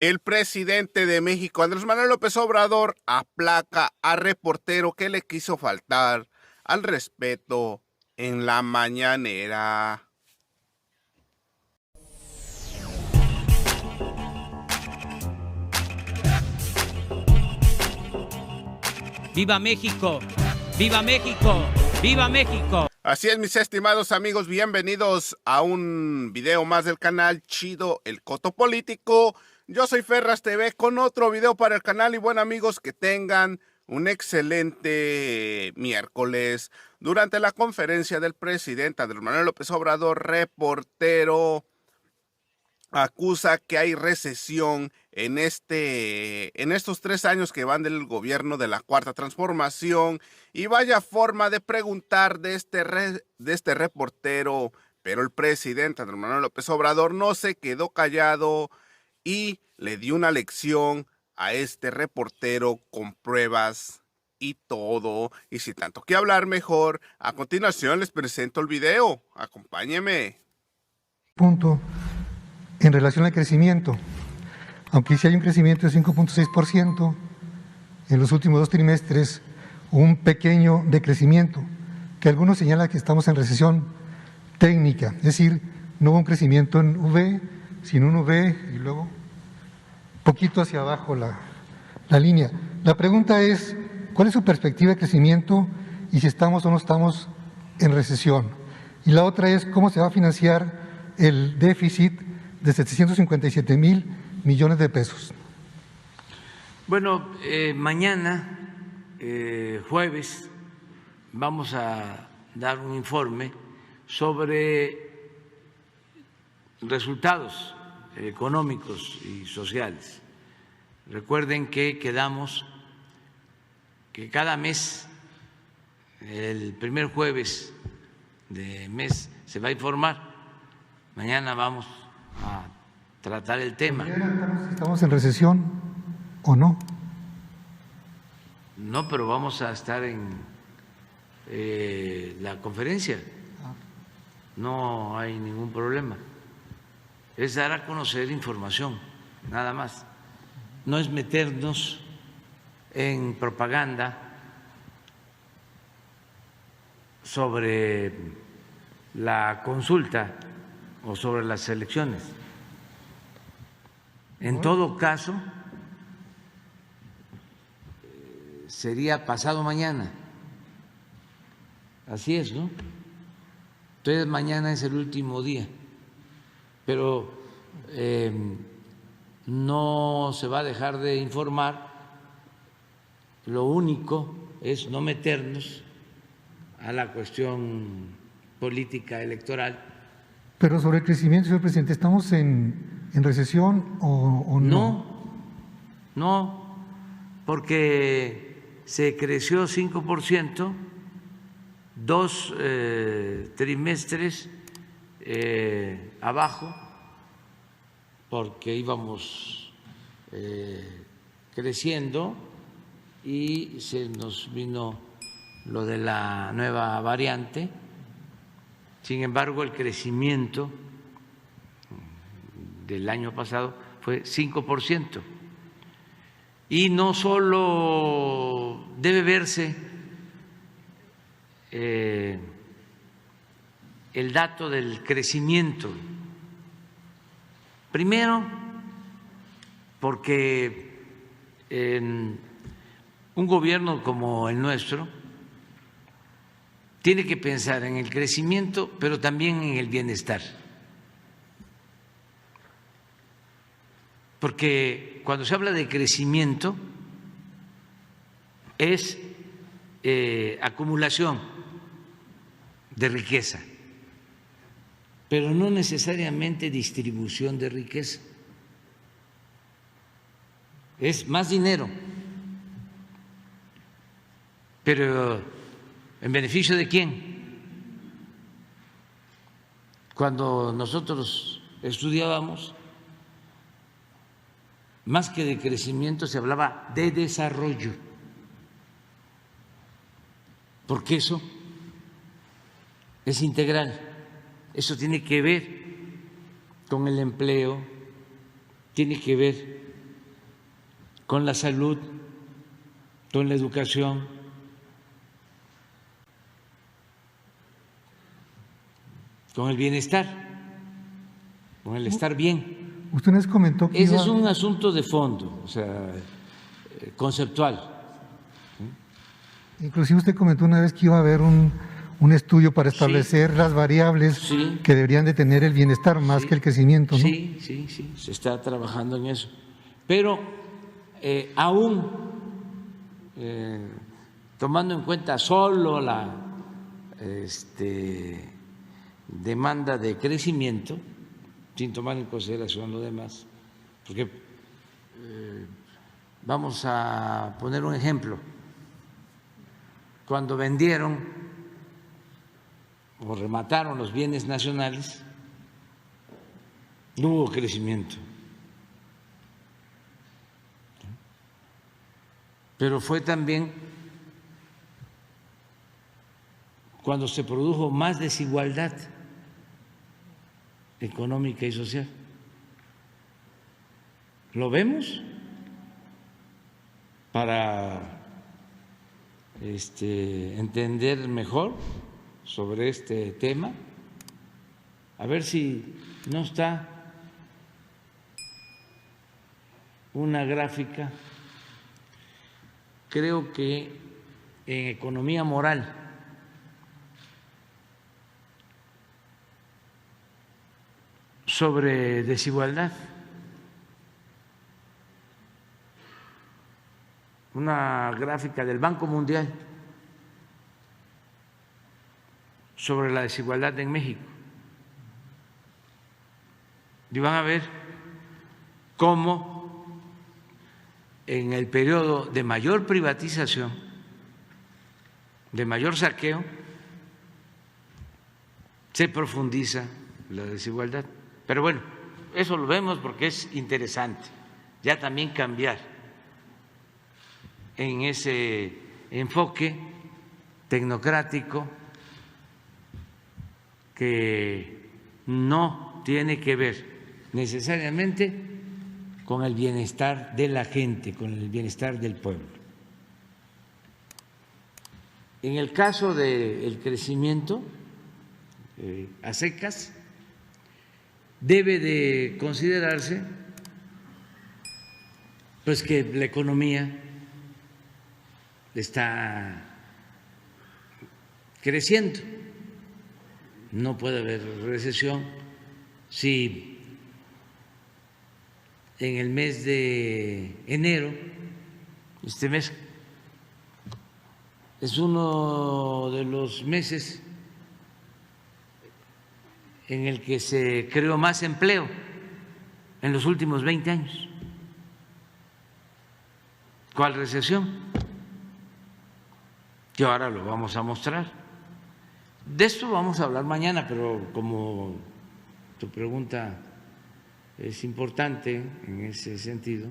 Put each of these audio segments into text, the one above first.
El presidente de México, Andrés Manuel López Obrador, aplaca a reportero que le quiso faltar al respeto en la mañanera. ¡Viva México! ¡Viva México! ¡Viva México! Así es, mis estimados amigos, bienvenidos a un video más del canal Chido el Coto Político. Yo soy Ferras TV con otro video para el canal y bueno amigos, que tengan un excelente miércoles. Durante la conferencia del presidente Andrés Manuel López Obrador, reportero acusa que hay recesión en estos 3 años que van del gobierno de la Cuarta Transformación, y vaya forma de preguntar de este reportero, pero el presidente Andrés Manuel López Obrador no se quedó callado y le dio una lección a este reportero con pruebas y todo. Y sin tanto que hablar, mejor a continuación les presento el video. Acompáñenme. Punto. En relación al crecimiento, aunque sí hay un crecimiento de 5.6%, en los últimos 2 trimestres un pequeño decrecimiento, que algunos señalan que estamos en recesión técnica, es decir, no hubo un crecimiento en V, sino un V y luego poquito hacia abajo la línea. La pregunta es, ¿cuál es su perspectiva de crecimiento y si estamos o no estamos en recesión? Y la otra es, ¿cómo se va a financiar el déficit de 757,000 millones de pesos? Bueno, mañana, jueves, vamos a dar un informe sobre resultados económicos y sociales. Recuerden que quedamos que cada mes, el primer jueves de mes, se va a informar. Mañana vamos a tratar el tema. ¿Estamos en recesión o no? No, pero vamos a estar en la conferencia. No hay ningún problema. Es dar a conocer información, nada más. No es meternos en propaganda sobre la consulta o sobre las elecciones. En todo caso, sería pasado mañana. Así es, ¿no? Entonces mañana es el último día, pero no se va a dejar de informar. Lo único es no meternos a la cuestión política electoral. Pero sobre el crecimiento, señor presidente, ¿estamos en recesión o no? No, porque se creció 5%, 2 trimestres abajo, porque íbamos creciendo y se nos vino lo de la nueva variante. Sin embargo, el crecimiento del año pasado fue 5%. Y no solo debe verse el dato del crecimiento. Primero, porque un gobierno como el nuestro tiene que pensar en el crecimiento, pero también en el bienestar. Porque cuando se habla de crecimiento es acumulación de riqueza, pero no necesariamente distribución de riqueza. Es más dinero, pero ¿en beneficio de quién? Cuando nosotros estudiábamos, más que de crecimiento se hablaba de desarrollo, porque eso es integral, eso tiene que ver con el empleo, tiene que ver con la salud, con la educación, con el bienestar, con el estar bien. Usted nos comentó que Ese es un asunto de fondo, o sea, conceptual. inclusive usted comentó una vez que iba a haber un estudio para establecer las variables que deberían de tener el bienestar más que el crecimiento, ¿no? Sí, se está trabajando en eso. Pero aún tomando en cuenta solo la demanda de crecimiento, sin tomar en consideración lo demás, porque vamos a poner un ejemplo. Cuando vendieron o remataron los bienes nacionales, no hubo crecimiento. Pero fue también cuando se produjo más desigualdad económica y social. ¿Lo vemos? Para entender mejor sobre este tema, a ver si no está una gráfica, creo que en economía moral, sobre desigualdad, una gráfica del Banco Mundial sobre la desigualdad en México. Y van a ver cómo en el periodo de mayor privatización, de mayor saqueo, se profundiza la desigualdad. Pero bueno, eso lo vemos porque es interesante ya también cambiar en ese enfoque tecnocrático que no tiene que ver necesariamente con el bienestar de la gente, con el bienestar del pueblo. En el caso del crecimiento a secas, debe de considerarse pues que la economía está creciendo. No puede haber recesión si en el mes de enero, este mes es uno de los meses en el que se creó más empleo en los últimos 20 años. ¿Cuál recesión? Que ahora lo vamos a mostrar. De esto vamos a hablar mañana, pero como tu pregunta es importante en ese sentido,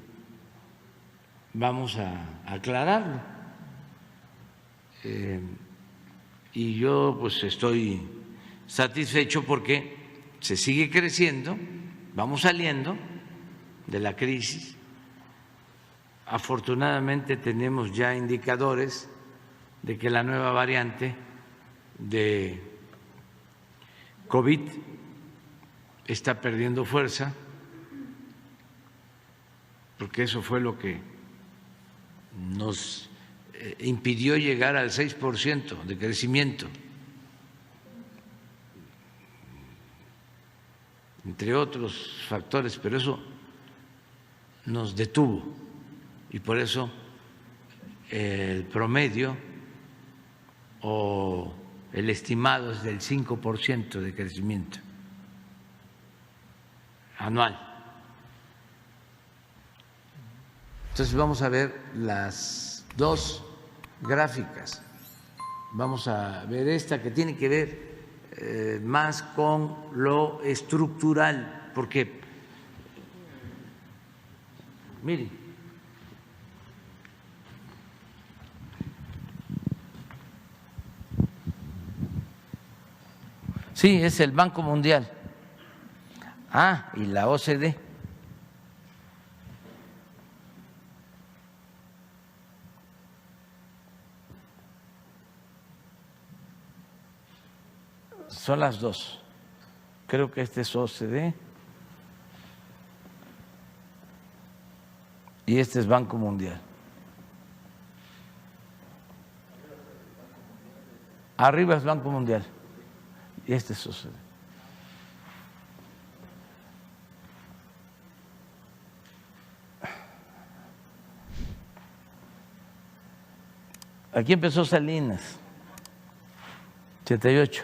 vamos a aclararlo. Y yo pues estoy satisfecho porque se sigue creciendo, vamos saliendo de la crisis. Afortunadamente tenemos ya indicadores de que la nueva variante de COVID está perdiendo fuerza, porque eso fue lo que nos impidió llegar al 6% de crecimiento, entre otros factores, pero eso nos detuvo y por eso el promedio o el estimado es del 5% de crecimiento anual. Entonces vamos a ver las dos gráficas. Vamos a ver esta que tiene que ver más con lo estructural, porque miren, sí, es el Banco Mundial. Y la OCDE. Son las dos. Creo que este es OCDE y este es Banco Mundial. Arriba es Banco Mundial y este es OCDE. Aquí empezó Salinas, 88,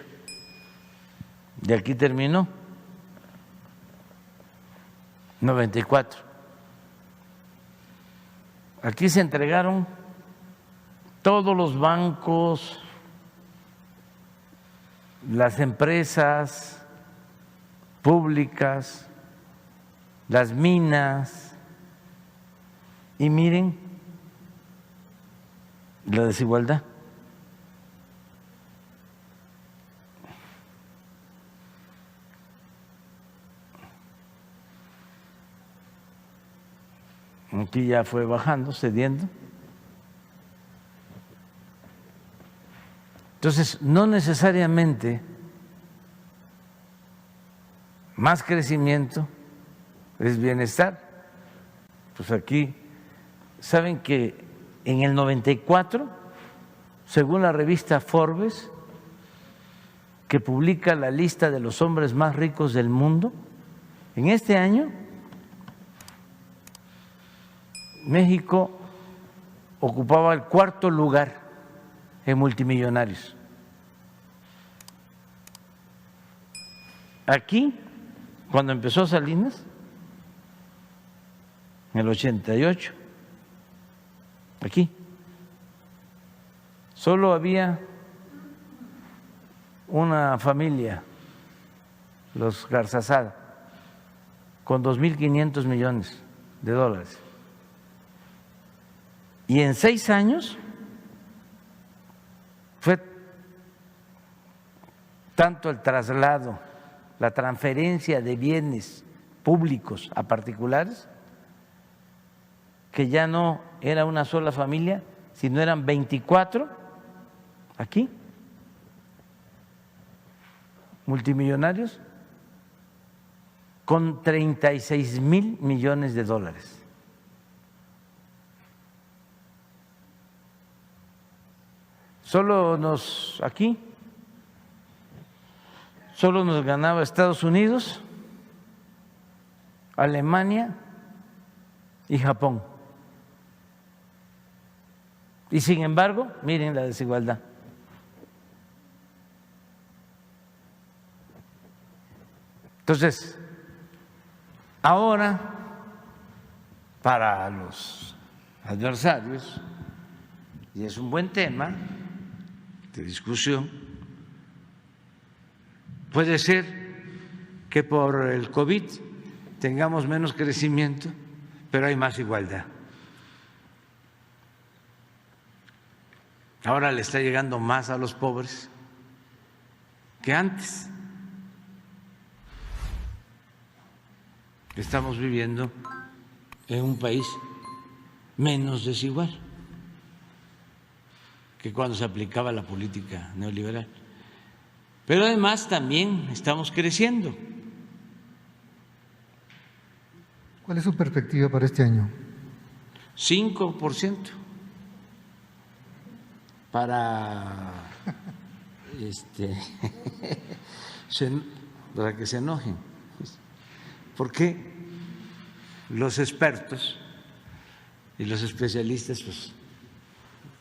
y aquí terminó, 94. Aquí se entregaron todos los bancos, las empresas públicas, las minas, y miren la desigualdad. Aquí ya fue bajando, cediendo. Entonces, no necesariamente más crecimiento es bienestar. Pues aquí, saben que en el 94, según la revista Forbes, que publica la lista de los hombres más ricos del mundo, en este año México ocupaba el cuarto lugar en multimillonarios. Aquí, cuando empezó Salinas, en el 88, aquí, solo había una familia, los Garzazada, con 2.500 millones de dólares. Y en 6 años fue tanto el traslado, la transferencia de bienes públicos a particulares, que ya no era una sola familia, sino eran 24 aquí, multimillonarios, con 36,000 millones de dólares. Solo nos ganaba Estados Unidos, Alemania y Japón. Y sin embargo, miren la desigualdad. Entonces, ahora, para los adversarios, y es un buen tema de discusión, puede ser que por el COVID tengamos menos crecimiento, pero hay más igualdad. Ahora le está llegando más a los pobres que antes. Estamos viviendo en un país menos desigual que cuando se aplicaba la política neoliberal. Pero además también estamos creciendo. ¿Cuál es su perspectiva para este año? 5% para para que se enojen. Porque los expertos y los especialistas pues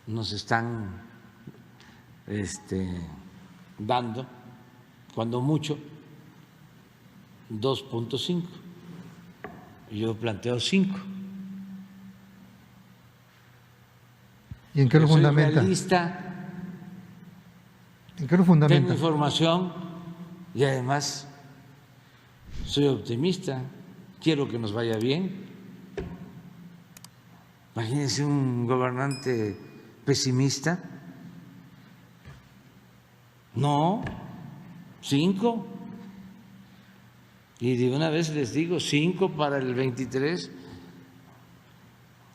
nos están dando, cuando mucho, 2.5. Yo planteo 5. ¿Y en qué lo fundamenta? Soy realista, ¿En qué lo fundamenta? tengo información y además soy optimista, quiero que nos vaya bien. Imagínense un gobernante pesimista. No, 5. Y de una vez les digo, 5 para el 23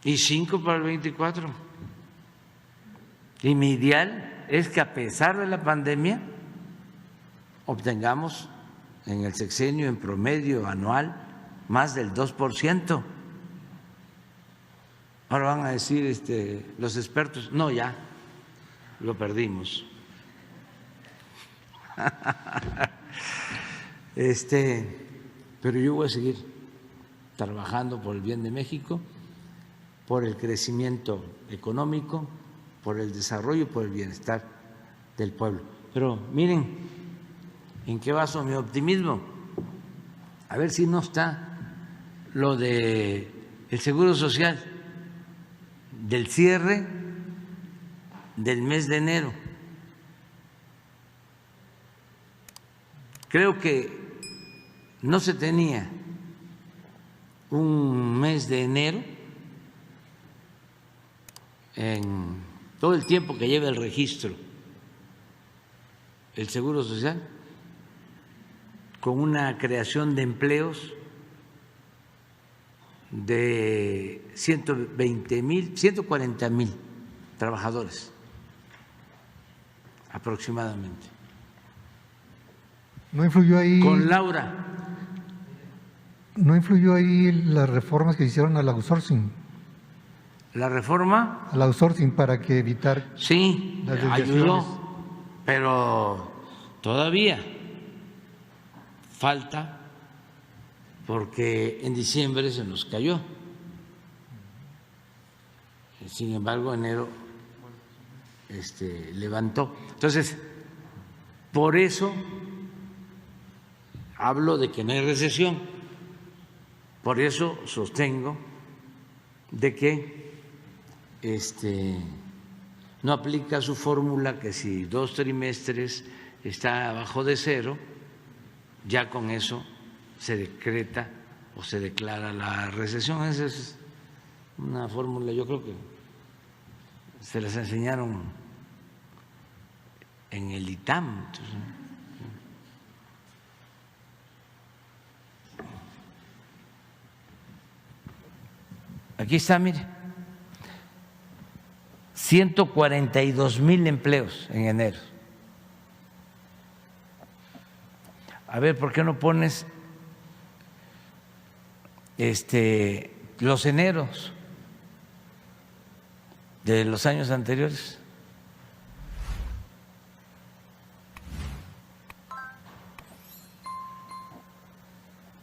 y 5 para el 24. Y mi ideal es que a pesar de la pandemia obtengamos en el sexenio en promedio anual más del 2%. Ahora van a decir los expertos, no, ya lo perdimos. Pero yo voy a seguir trabajando por el bien de México, por el crecimiento económico, por el desarrollo y por el bienestar del pueblo. Pero miren en qué baso mi optimismo. A ver si no está lo de el Seguro Social del cierre del mes de enero. Creo que no se tenía un mes de enero en todo el tiempo que lleva el registro el Seguro Social, con una creación de empleos de 140,000 trabajadores aproximadamente. ¿No influyó ahí? Con Laura. ¿No influyó ahí las reformas que hicieron al outsourcing? ¿La reforma? Al outsourcing para que evitar sí, las desviaciones. Ayudó, pero todavía falta porque en diciembre se nos cayó. Sin embargo, enero levantó. Entonces, por eso hablo de que no hay recesión. Por eso sostengo de que no aplica su fórmula que si 2 trimestres está abajo de cero, ya con eso se decreta o se declara la recesión. Esa es una fórmula, yo creo que se las enseñaron en el ITAM. Entonces, aquí está, mire, 142,000 empleos en enero. A ver, ¿por qué no pones los eneros de los años anteriores?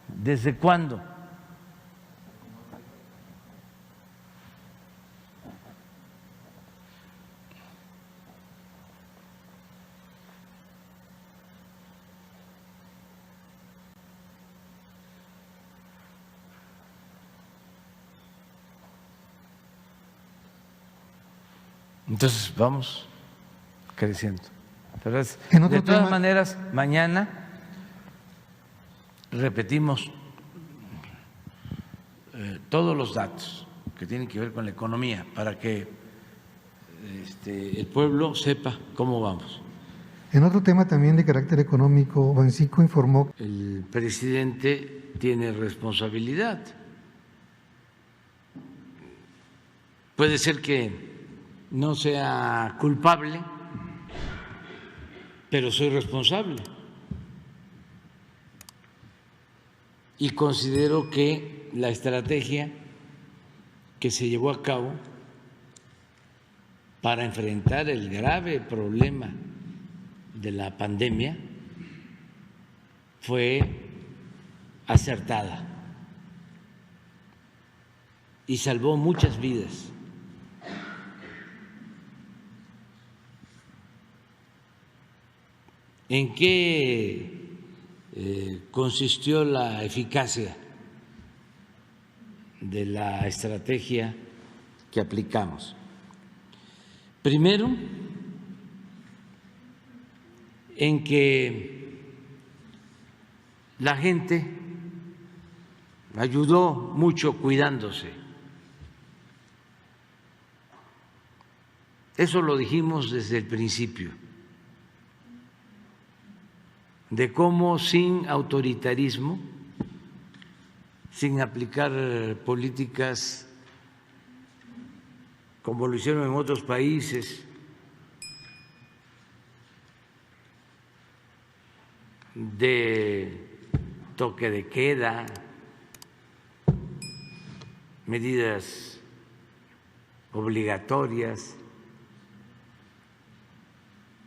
¿Desde cuándo? Entonces vamos creciendo. Pero de todas maneras, mañana repetimos todos los datos que tienen que ver con la economía para que el pueblo sepa cómo vamos. En otro tema también de carácter económico, Bancico informó. El presidente tiene responsabilidad. Puede ser que no sea culpable, pero soy responsable. Y considero que la estrategia que se llevó a cabo para enfrentar el grave problema de la pandemia fue acertada y salvó muchas vidas. ¿En qué consistió la eficacia de la estrategia que aplicamos? Primero, en que la gente ayudó mucho cuidándose. Eso lo dijimos desde el principio, de cómo sin autoritarismo, sin aplicar políticas como lo hicieron en otros países, de toque de queda, medidas obligatorias.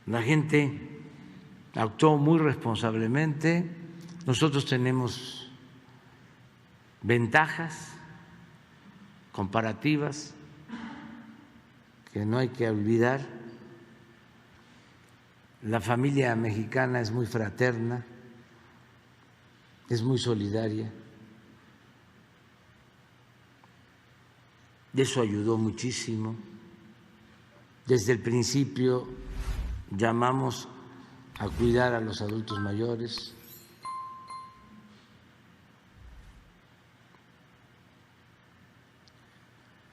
La gente actuó muy responsablemente. Nosotros tenemos ventajas comparativas que no hay que olvidar. La familia mexicana es muy fraterna, es muy solidaria. Eso ayudó muchísimo. Desde el principio llamamos a cuidar a los adultos mayores.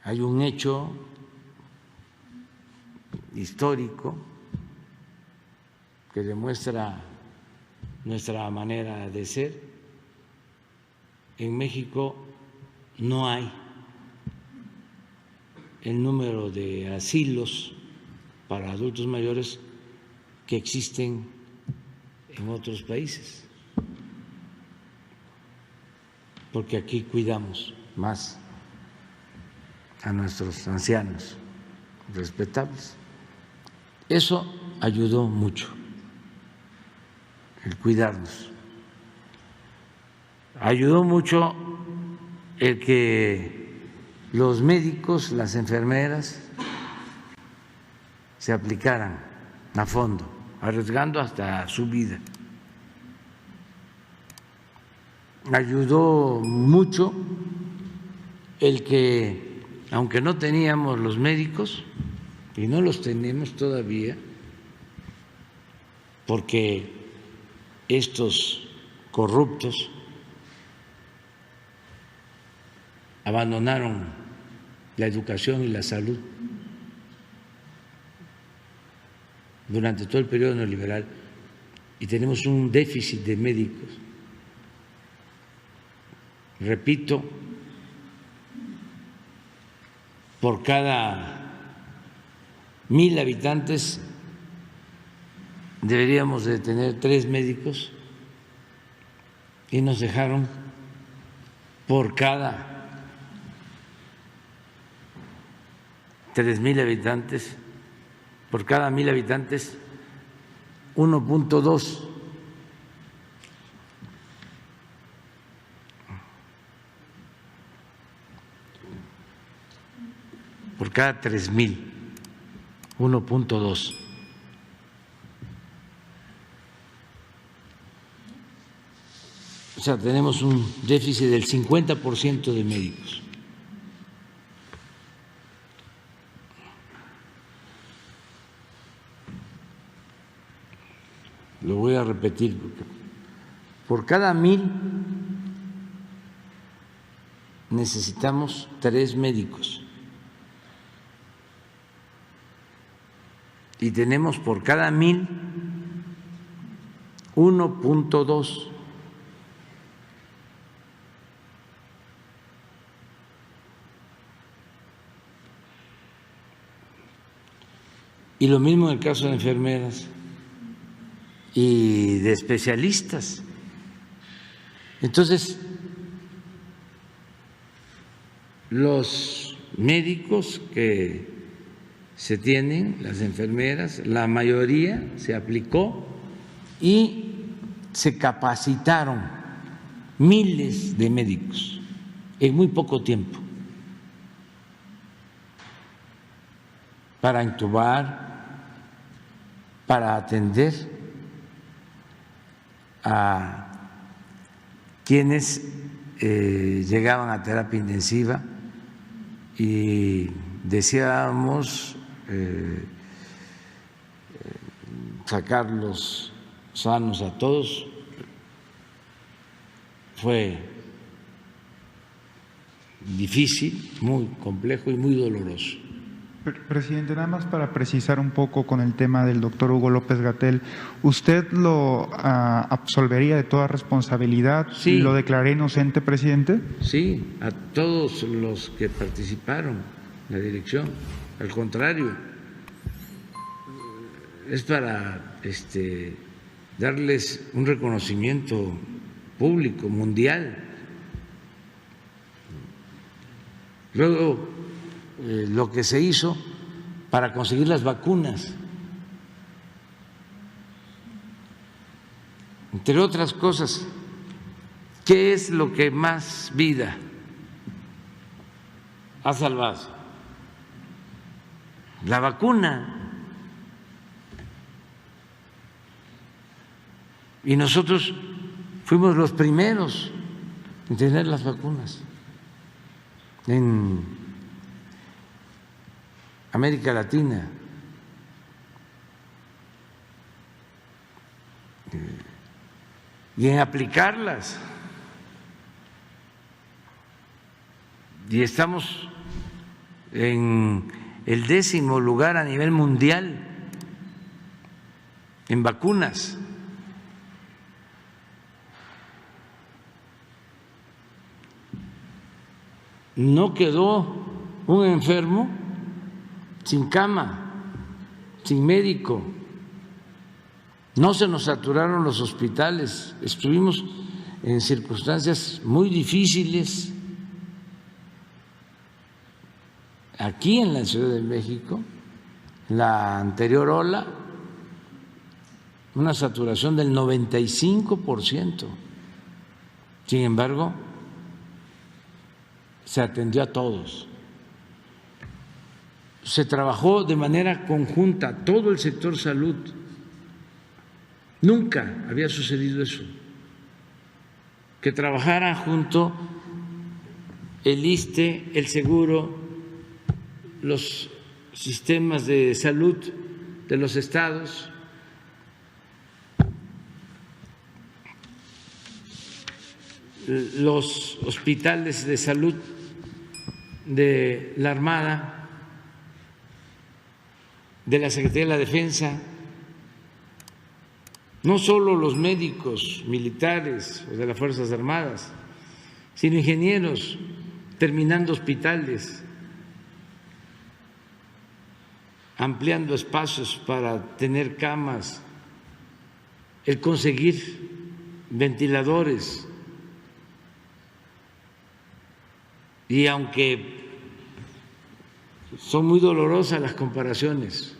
Hay un hecho histórico que demuestra nuestra manera de ser. En México no hay el número de asilos para adultos mayores que existen en otros países, porque aquí cuidamos más a nuestros ancianos respetables. Eso ayudó mucho, el cuidarnos. Ayudó mucho el que los médicos, las enfermeras se aplicaran a fondo, arriesgando hasta su vida. Ayudó mucho el que, aunque no teníamos los médicos, y no los tenemos todavía, porque estos corruptos abandonaron la educación y la salud durante todo el periodo neoliberal y tenemos un déficit de médicos. Repito, por cada 1,000 habitantes deberíamos de tener 3 médicos y nos dejaron por cada 3,000 habitantes, por cada 1,000 habitantes, 1.2. Por cada 3,000, 1.2. O sea, tenemos un déficit del 50% de médicos. Lo voy a repetir. Por cada 1,000 necesitamos 3 médicos. Y tenemos por cada 1,000 1.2. Y lo mismo en el caso de enfermeras y de especialistas. Entonces, los médicos que se tienen, las enfermeras, la mayoría se aplicó y se capacitaron miles de médicos en muy poco tiempo para intubar, para atender a quienes llegaban a terapia intensiva y decíamos sacarlos sanos a todos. Fue difícil, muy complejo y muy doloroso. Presidente, nada más para precisar un poco con el tema del doctor Hugo López-Gatell, ¿usted lo absolvería de toda responsabilidad? Sí. ¿Lo declaré inocente, presidente? Sí, a todos los que participaron en la dirección. Al contrario, es para darles un reconocimiento público, mundial. Luego, lo que se hizo para conseguir las vacunas, entre otras cosas, ¿qué es lo que más vida ha salvado? La vacuna. Y nosotros fuimos los primeros en tener las vacunas en América Latina. Y en aplicarlas. Y estamos en el 10º lugar a nivel mundial en vacunas. No quedó un enfermo sin cama, sin médico. No se nos saturaron los hospitales. Estuvimos en circunstancias muy difíciles aquí en la Ciudad de México. La anterior ola, una saturación del 95%. Sin embargo, se atendió a todos. Se trabajó de manera conjunta, todo el sector salud. Nunca había sucedido eso, que trabajara junto el ISSSTE, el seguro, los sistemas de salud de los estados, los hospitales de salud de la Armada, de la Secretaría de la Defensa, no solo los médicos militares o de las Fuerzas Armadas, sino ingenieros terminando hospitales, ampliando espacios para tener camas, el conseguir ventiladores. Y aunque son muy dolorosas las comparaciones.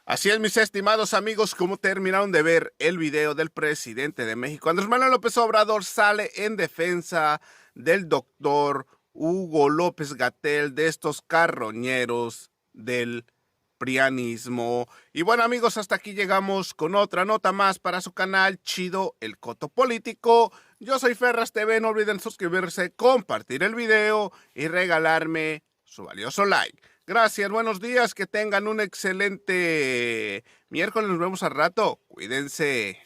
Así es, mis estimados amigos, como terminaron de ver el video del presidente de México, Andrés Manuel López Obrador sale en defensa del doctor Hugo López-Gatell, de estos carroñeros del prianismo. Y bueno, amigos, hasta aquí llegamos con otra nota más para su canal Chido el Coto Político. Yo soy Ferras TV, no olviden suscribirse, compartir el video y regalarme su valioso like. Gracias, buenos días, que tengan un excelente miércoles, nos vemos al rato, cuídense.